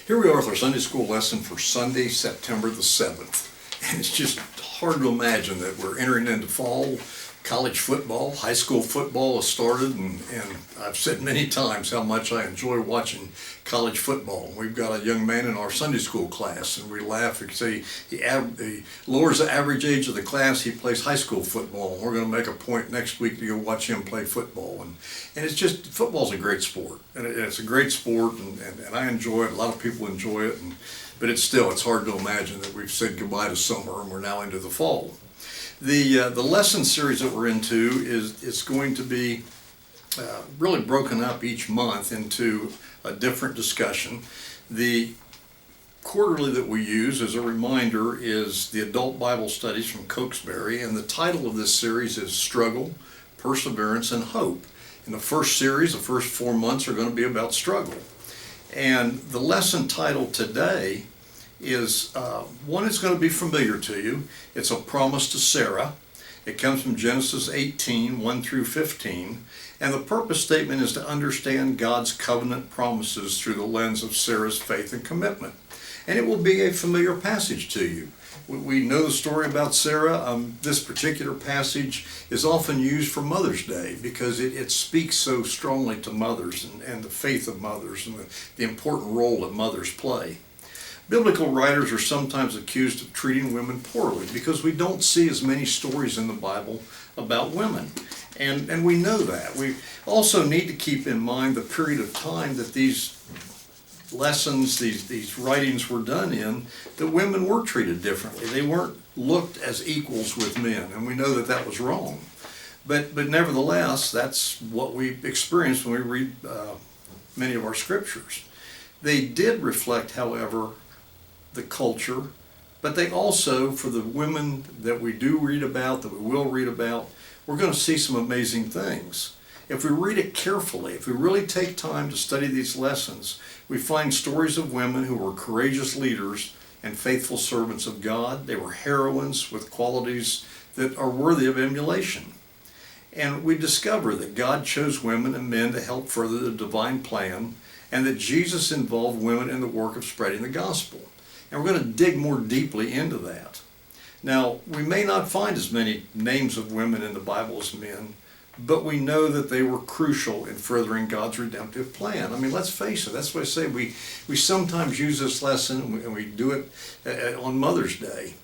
Here we are with our Sunday school lesson for Sunday, September the 7th. And it's just hard to imagine that we're entering into fall. College football, high school football has started, and I've said many times how much I enjoy watching college football. We've got a young man in our Sunday school class, and we laugh and say he lowers the average age of the class. He plays high school football, and we're going to make a point next week to go watch him play football. And it's just, football's a great sport, and it's a great sport, and I enjoy it. A lot of people enjoy it, but it's hard to imagine that we've said goodbye to summer and we're now into the fall. The lesson series that we're into is going to be really broken up each month into a different discussion. The quarterly that we use, as a reminder, is the Adult Bible Studies from Cokesbury, and the title of this series is Struggle, Perseverance, and Hope. In the first series, the first 4 months are going to be about struggle. And the lesson title today is one that's going to be familiar to you. It's a promise to Sarah. It comes from Genesis 18, 1 through 15. And the purpose statement is to understand God's covenant promises through the lens of Sarah's faith and commitment. And it will be a familiar passage to you. We know the story about Sarah. This particular passage is often used for Mother's Day because it speaks so strongly to mothers and the faith of mothers and the important role that mothers play. Biblical writers are sometimes accused of treating women poorly because we don't see as many stories in the Bible about women. And we know that. We also need to keep in mind the period of time that these lessons, these writings were done in, that women were treated differently. They weren't looked as equals with men, and we know that that was wrong. But nevertheless, that's what we experience when we read many of our scriptures. They did reflect, however, the culture, but they also, for the women that we do read about, that we will read about, we're going to see some amazing things. If we read it carefully, if we really take time to study these lessons, we find stories of women who were courageous leaders and faithful servants of God. They were heroines with qualities that are worthy of emulation. And we discover that God chose women and men to help further the divine plan, and that Jesus involved women in the work of spreading the gospel. And we're going to dig more deeply into that. Now, we may not find as many names of women in the Bible as men, but we know that they were crucial in furthering God's redemptive plan. I mean, let's face it, that's why I say we sometimes use this lesson, and we do it on Mother's Day,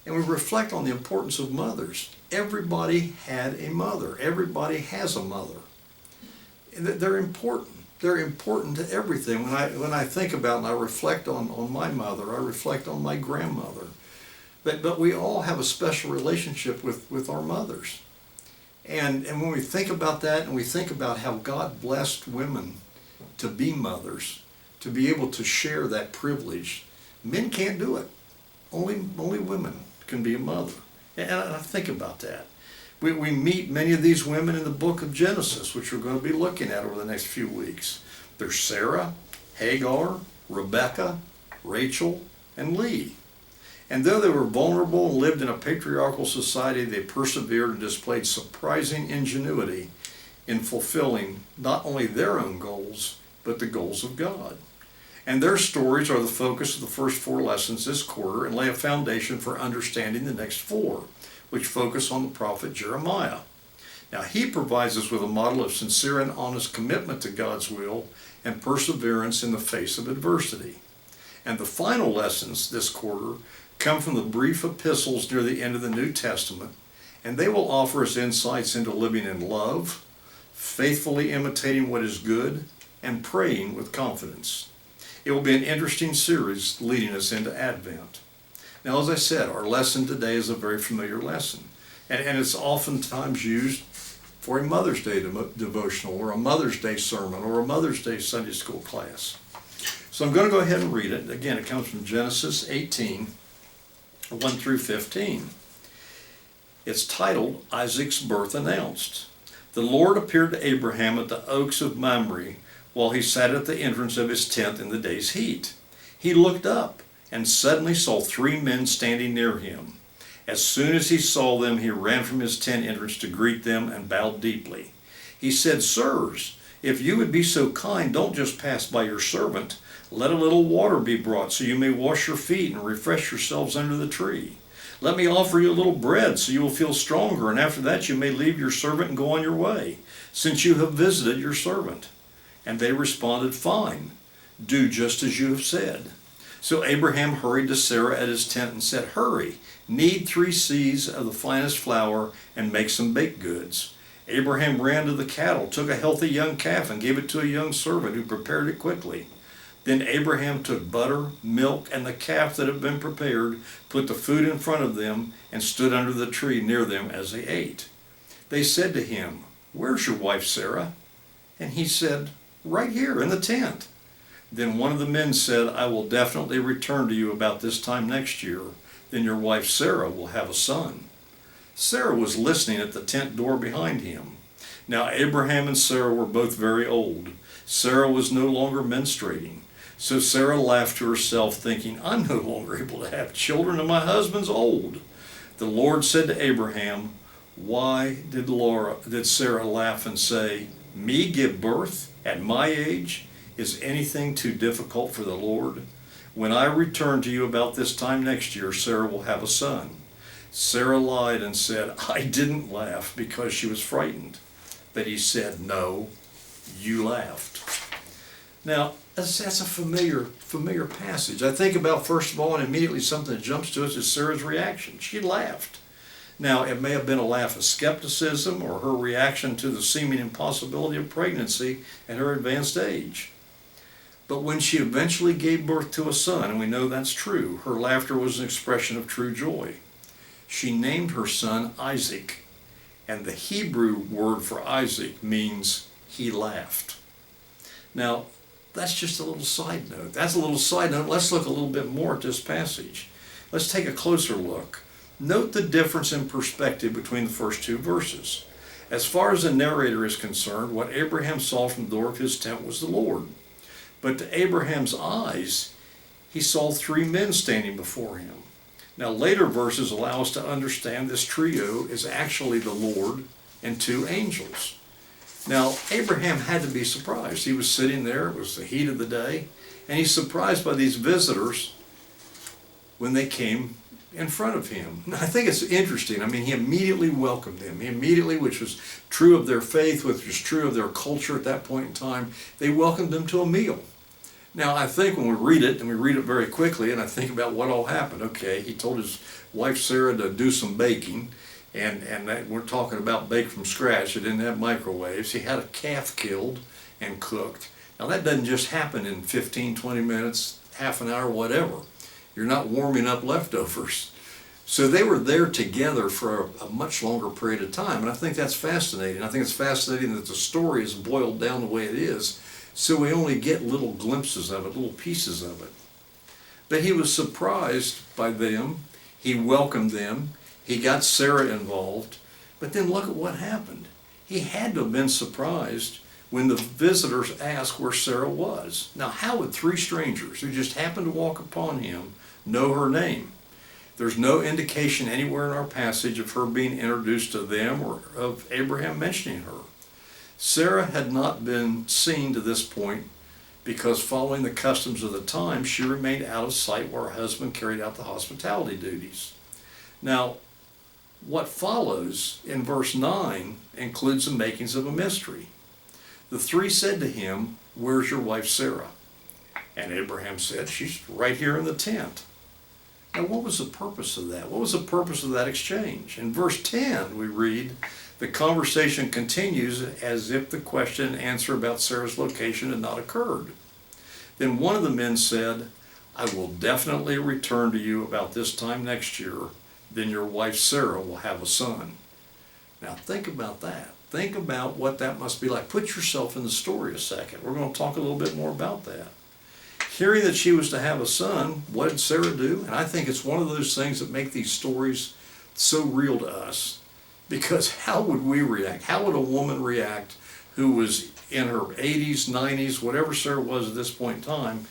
and we reflect on the importance of mothers. Everybody had a mother. Everybody has a mother. They're important. They're important to everything. When I think about and I reflect on my mother, I reflect on my grandmother. But we all have a special relationship with our mothers. And when we think about that, and we think about how God blessed women to be mothers, to be able to share that privilege, men can't do it. Only women can be a mother. And I think about that. We meet many of these women in the book of Genesis, which we're going to be looking at over the next few weeks. There's Sarah, Hagar, Rebecca, Rachel, and Leah. And though they were vulnerable and lived in a patriarchal society, they persevered and displayed surprising ingenuity in fulfilling not only their own goals, but the goals of God. And their stories are the focus of the first 4 lessons this quarter and lay a foundation for understanding the next 4, which focus on the prophet Jeremiah. Now, he provides us with a model of sincere and honest commitment to God's will and perseverance in the face of adversity. And the final lessons this quarter come from the brief epistles near the end of the New Testament, and they will offer us insights into living in love, faithfully imitating what is good, and praying with confidence. It will be an interesting series leading us into Advent. Now, as I said, our lesson today is a very familiar lesson, and it's oftentimes used for a Mother's Day devotional or a Mother's Day sermon or a Mother's Day Sunday school class. So I'm going to go ahead and read it. Again, it comes from Genesis 18, 1 through 15. It's titled, Isaac's Birth Announced. The Lord appeared to Abraham at the oaks of Mamre while he sat at the entrance of his tent in the day's heat. He looked up and suddenly saw 3 men standing near him. As soon as he saw them, he ran from his tent entrance to greet them and bowed deeply. He said, Sirs, if you would be so kind, don't just pass by your servant. Let a little water be brought so you may wash your feet and refresh yourselves under the tree. Let me offer you a little bread so you will feel stronger, and after that you may leave your servant and go on your way, since you have visited your servant." And they responded, "Fine, do just as you have said." So Abraham hurried to Sarah at his tent and said, "Hurry, knead 3 seahs of the finest flour and make some baked goods." Abraham ran to the cattle, took a healthy young calf, and gave it to a young servant who prepared it quickly. Then Abraham took butter, milk, and the calf that had been prepared, put the food in front of them, and stood under the tree near them as they ate. They said to him, "Where's your wife Sarah?" And he said, "Right here in the tent." Then one of the men said, "I will definitely return to you about this time next year. Then your wife Sarah will have a son." Sarah was listening at the tent door behind him. Now Abraham and Sarah were both very old. Sarah was no longer menstruating. So Sarah laughed to herself, thinking, "I'm no longer able to have children, and my husband's old." The Lord said to Abraham, "Why did Sarah laugh and say, 'Me give birth at my age? Is anything too difficult for the Lord?' When I return to you about this time next year, Sarah will have a son." Sarah lied and said, "I didn't laugh," because she was frightened. But he said, "No, you laughed." Now, that's a familiar passage. I think about, first of all, and immediately something that jumps to us is Sarah's reaction. She laughed. Now, it may have been a laugh of skepticism or her reaction to the seeming impossibility of pregnancy at her advanced age. But when she eventually gave birth to a son, and we know that's true, her laughter was an expression of true joy. She named her son Isaac, and the Hebrew word for Isaac means he laughed. Now, that's just a little side note. That's a little side note. Let's look a little bit more at this passage. Let's take a closer look. Note the difference in perspective between the first 2 verses. As far as the narrator is concerned, what Abraham saw from the door of his tent was the Lord. But to Abraham's eyes, he saw 3 men standing before him. Now, later verses allow us to understand this trio is actually the Lord and 2 angels. Now, Abraham had to be surprised. He was sitting there, it was the heat of the day, and he's surprised by these visitors when they came in front of him. Now, I think it's interesting. I mean, he immediately welcomed them. He immediately, which was true of their faith, which was true of their culture at that point in time, they welcomed them to a meal. Now, I think when we read it, and we read it very quickly, and I think about what all happened. Okay, he told his wife Sarah to do some baking, and that, we're talking about baked from scratch. It didn't have microwaves. He had a calf killed and cooked. Now, that doesn't just happen in 15, 20 minutes, half an hour, whatever. You're not warming up leftovers. So they were there together for a much longer period of time, and I think that's fascinating. I think it's fascinating that the story is boiled down the way it is, so we only get little glimpses of it, little pieces of it. But he was surprised by them. He welcomed them. He got Sarah involved. But then look at what happened. He had to have been surprised when the visitors asked where Sarah was. Now, how would 3 strangers who just happened to walk upon him know her name? There's no indication anywhere in our passage of her being introduced to them or of Abraham mentioning her. Sarah had not been seen to this point because, following the customs of the time, she remained out of sight while her husband carried out the hospitality duties. Now, what follows in verse 9 includes the makings of a mystery. The 3 said to him, "Where's your wife Sarah?" And Abraham said, "She's right here in the tent." Now, what was the purpose of that? What was the purpose of that exchange? In verse 10, we read, the conversation continues as if the question and answer about Sarah's location had not occurred. Then one of the men said, "I will definitely return to you about this time next year. Then your wife Sarah will have a son." Now, think about that. Think about what that must be like. Put yourself in the story a second. We're going to talk a little bit more about that. Hearing that she was to have a son, what did Sarah do? And I think it's one of those things that make these stories so real to us. Because how would we react? How would a woman react who was in her 80s, 90s, whatever Sarah was at this point in time,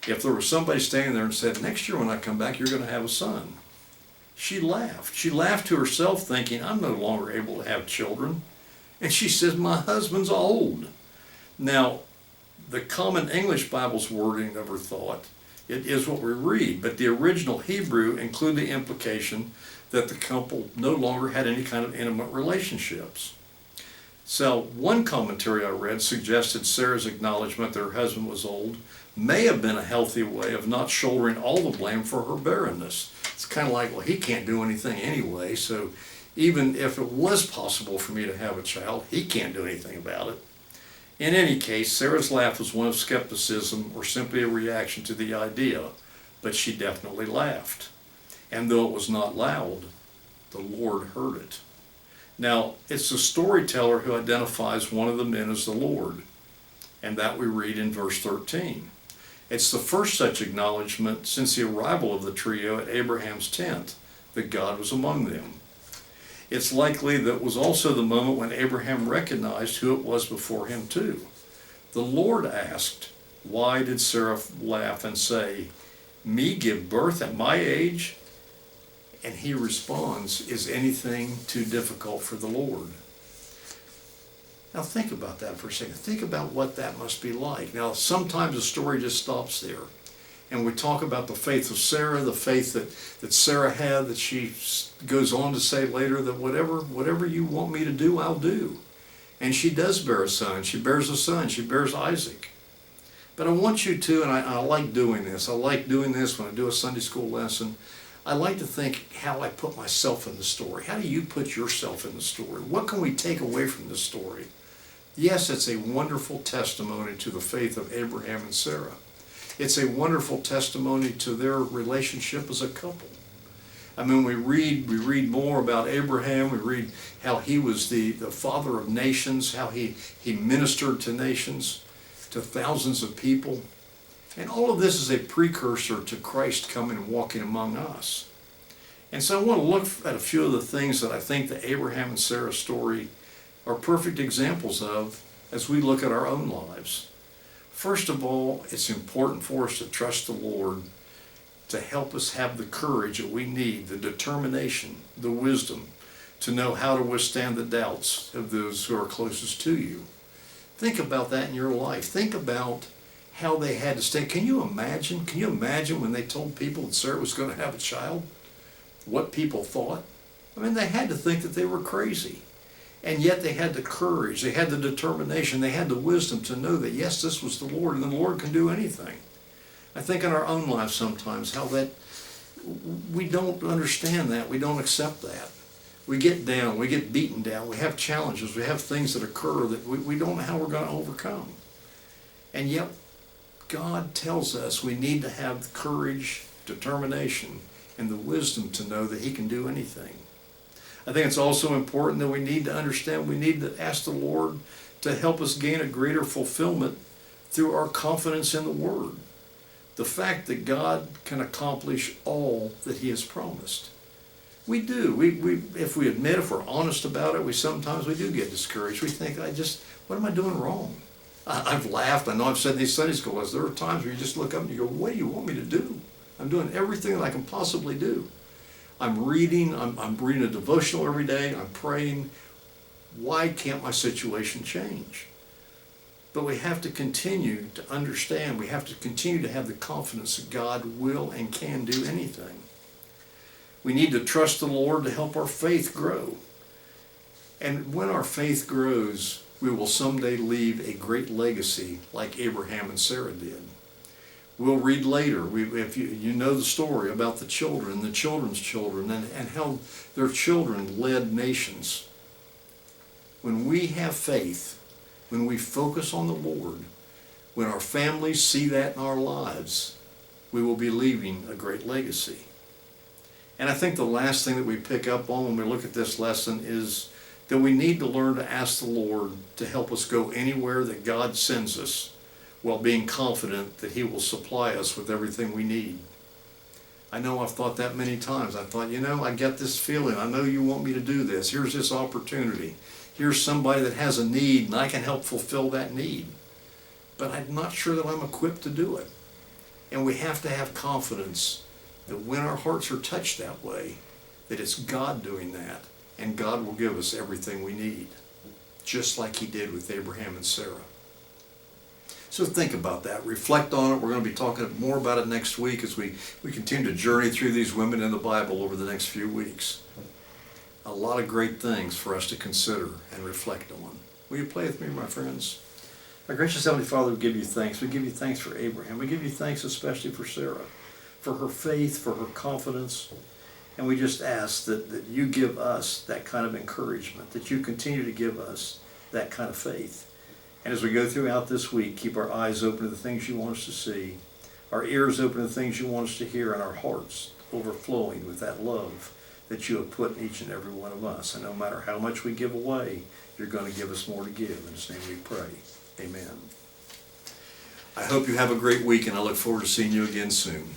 if there was somebody standing there and said, "Next year when I come back, you're going to have a son"? She laughed. She laughed to herself thinking, "I'm no longer able to have children." And she says, "My husband's old." Now, the Common English Bible's wording of her thought, it is what we read, but the original Hebrew included the implication that the couple no longer had any kind of intimate relationships. So one commentary I read suggested Sarah's acknowledgement that her husband was old may have been a healthy way of not shouldering all the blame for her barrenness. It's kind of like, well, he can't do anything anyway, so even if it was possible for me to have a child, he can't do anything about it. In any case, Sarah's laugh was one of skepticism or simply a reaction to the idea, but she definitely laughed. And though it was not loud, the Lord heard it. Now, it's the storyteller who identifies one of the men as the Lord, and that we read in verse 13. It's the first such acknowledgement since the arrival of the trio at Abraham's tent that God was among them. It's likely that was also the moment when Abraham recognized who it was before him too. The Lord asked, "Why did Sarah laugh and say, 'Me give birth at my age?'" And he responds, "Is anything too difficult for the Lord?" Now think about that for a second. Think about what that must be like. Now sometimes the story just stops there. And we talk about the faith of Sarah, the faith that Sarah had, that she goes on to say later that whatever you want me to do, I'll do. And she does bear a son. She bears a son. She bears Isaac. But I want you to, and I like doing this. I like doing this when I do a Sunday school lesson. I like to think how I put myself in the story. How do you put yourself in the story? What can we take away from this story? Yes, it's a wonderful testimony to the faith of Abraham and Sarah. It's a wonderful testimony to their relationship as a couple. I mean, we read more about Abraham. We read how he was the father of nations, how he ministered to nations, to thousands of people. And all of this is a precursor to Christ coming and walking among us. And so I want to look at a few of the things that I think the Abraham and Sarah story are perfect examples of as we look at our own lives. First of all, it's important for us to trust the Lord to help us have the courage that we need, the determination, the wisdom, to know how to withstand the doubts of those who are closest to you. Think about that in your life. Think about how they had to stay. Can you imagine when they told people that Sarah was going to have a child? What people thought? I mean, they had to think that they were crazy. And yet they had the courage, they had the determination, they had the wisdom to know that yes, this was the Lord, and the Lord can do anything. I think in our own lives sometimes how that we don't understand that, we don't accept that. We get down, we get beaten down, we have challenges, we have things that occur that we don't know how we're going to overcome. And yet God tells us we need to have the courage, determination, and the wisdom to know that He can do anything. I think it's also important that we need to understand, we need to ask the Lord to help us gain a greater fulfillment through our confidence in the Word. The fact that God can accomplish all that He has promised. We do. If we admit, if we're honest about it, sometimes we do get discouraged. We think, what am I doing wrong? I've laughed. I know I've said in these Sunday school lessons, there are times where you just look up and you go, what do you want me to do? I'm doing everything that I can possibly do. I'm reading a devotional every day, I'm praying. Why can't my situation change? But we have to continue to understand, we have to continue to have the confidence that God will and can do anything. We need to trust the Lord to help our faith grow. And when our faith grows, we will someday leave a great legacy like Abraham and Sarah did. We'll read later, if you know the story about the children, the children's children, and how their children led nations. When we have faith, when we focus on the Lord, when our families see that in our lives, we will be leaving a great legacy. And I think the last thing that we pick up on when we look at this lesson is that we need to learn to ask the Lord to help us go anywhere that God sends us, while being confident that He will supply us with everything we need. I know I've thought that many times. I thought, I get this feeling. I know you want me to do this. Here's this opportunity. Here's somebody that has a need, and I can help fulfill that need. But I'm not sure that I'm equipped to do it. And we have to have confidence that when our hearts are touched that way, that it's God doing that, and God will give us everything we need, just like He did with Abraham and Sarah. So think about that, reflect on it. We're going to be talking more about it next week as we continue to journey through these women in the Bible over the next few weeks. A lot of great things for us to consider and reflect on. Will you play with me, my friends? Our gracious Heavenly Father, we give you thanks. We give you thanks for Abraham. We give you thanks especially for Sarah, for her faith, for her confidence. And we just ask that you give us that kind of encouragement, that you continue to give us that kind of faith. And as we go throughout this week, keep our eyes open to the things you want us to see, our ears open to the things you want us to hear, and our hearts overflowing with that love that you have put in each and every one of us. And no matter how much we give away, you're going to give us more to give. In His name we pray. Amen. I hope you have a great week, and I look forward to seeing you again soon.